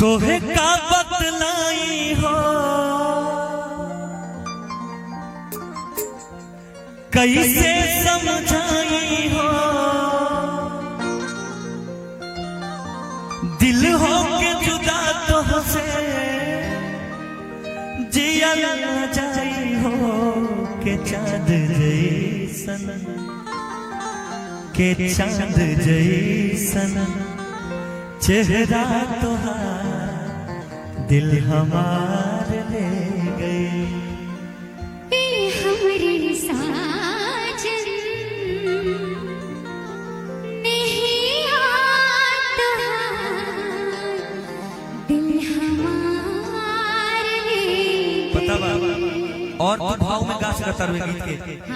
तोहे का बतलाई हो कैसे समझाई हो, दिल हो के जुदा तो से जिया न जाई हो के चांद जैसन, के चांद जैसन चेहरा तोहार दिल हमार ले गई। हमरे साजन नहीं आता दिल हमार ले गई। पता बाबा और तो भाव में गा सकता है गीत के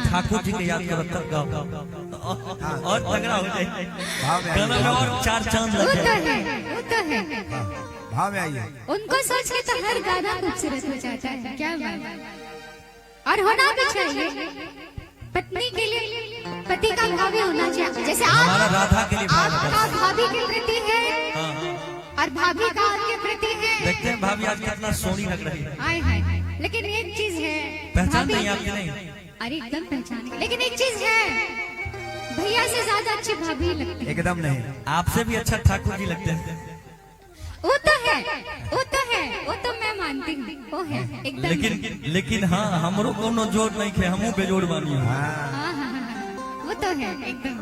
ठाकुर जी के याद कर तब गाओ और तगड़ा हो जाए गाना में और चार चांद लग जाए। वो तो है भाव में आइए। उनको सोच के तो हर गाना खूबसूरत हो जाता है। क्या बात और होना भी चाहिए। पत्नी के लिए पति का भाव भी होना चाहिए। जैसे हमारा राधा के लिए आपका भाभी के प्रति है और भाभी का आपके प्रति है। देखते हैं भाभी आज कितना सोनी लग रही है। हाय हाय लेकिन एक चीज है पहचान नहीं आपकी नहीं। अरे एकदम पहचान। लेकिन एक चीज है भैया से ज्यादा अच्छी भाभी लगती है। एकदम नहीं। आपसे भी अच्छा ठाकुर जी लगते हैं। वो तो है वो तो है वो तो मैं मानती हूँ वो है एकदम। लेकिन हाँ हमरो कोनो जोड़ नहीं खे हमू बेजोड़ बानी हूँ। वो तो है एकदम।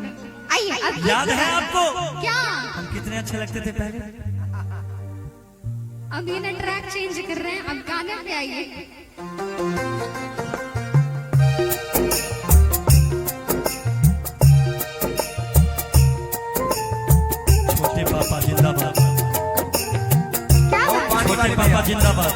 आइए अब याद है आपको क्या हम कितने अच्छे लगते थे पहले। अब ये ना ट्रैक चेंज कर रहे हैं। अब गाने पे आइए। छोटे पापा जिंदाबाद। क्या बात छोटे पापा जिंदाबाद।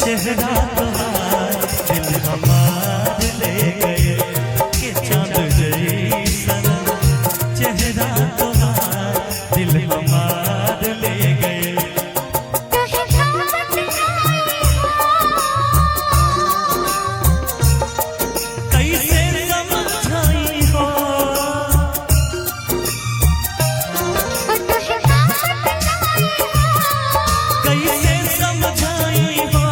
चेहरा तोहार दिल हमार ले गए के चांद जैसन, चेहरा तोहार दिल हमार ले गए। कैसे समझाई हो कैसे समझाई हो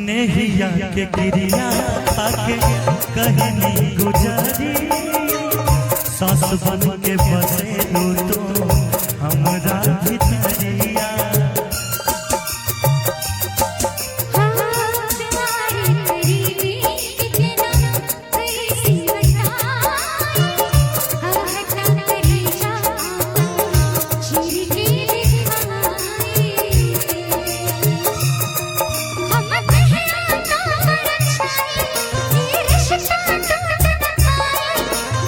नेहिया के गिरिया आके कहनी गुजारी, सास बन के बसे तो हमरा भितरिया। रिश्ता टूट न पाए,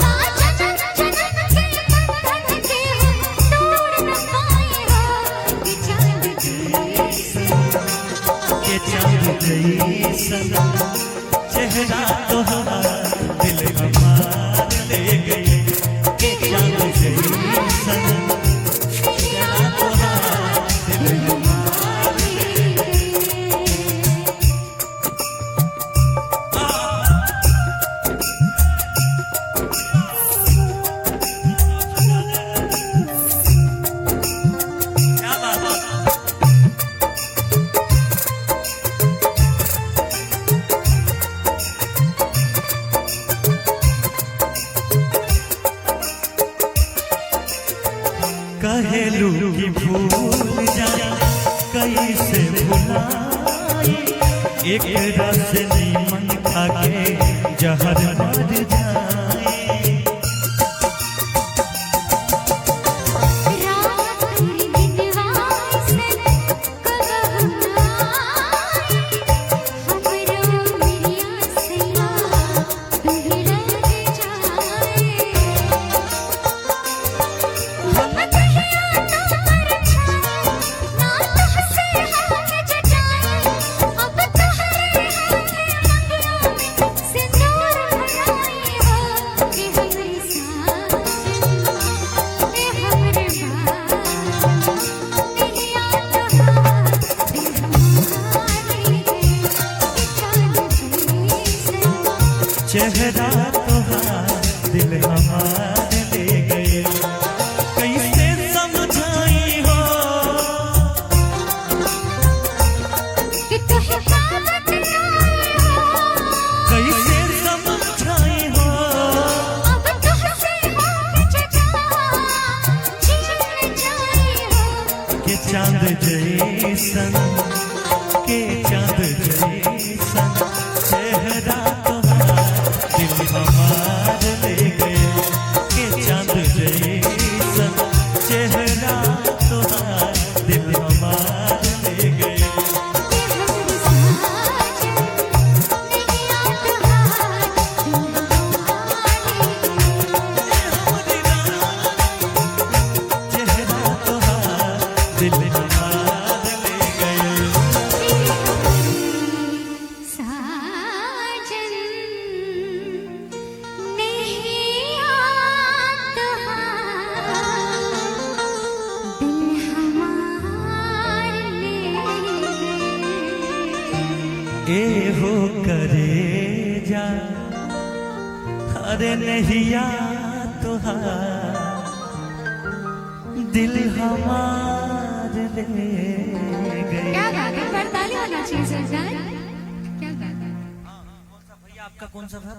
ना जन्म जन्म के बंधन जैसन चेहरा तोहार दिल हमार ले गए के चांद जैसन चेहरा तोहार दिल हमार ले गए। क्या बात है? कहेलू की भूल जा कैसे भुलाई एक रस नीमन खाके जहर मर जाए। रात पूरी दिनवाई से कबहुनाई हमरो मिया सैया बिगड़ जाए। हम कहिया तो मर जाए ना तुहसे हम जटाए अब तोहरे हाथ मंगियों में सिंदूर भराई हो कि हमरे साजन ए हमरे बाल नहीं आता दिल हमारे कि चांद जैसे चेहरा तोहार दिल हमार ले गए कैसे समझाई हो कि तुहे पावत नाई हो कैसे समझाई हो अब तुहसे हम जटा छीन जाई हो के चांद जैसन के चांद जैसन चेहरा तोहार दिल हमार ले गए के चांद जैसन चेहरा तोहार दिल हमार ले गए। कि हमरे साजन नहीं आता दिल हमारे चेहरा तोहार दिल हमार ले गए। साजन नहीं आता दिल हमारे ए हो करे जा अरे नहिया तोहार दिल हमार ले गए। क्या बात है बरताली होना चाहिए सरकार क्या बात है भैया आपका कौन सा था?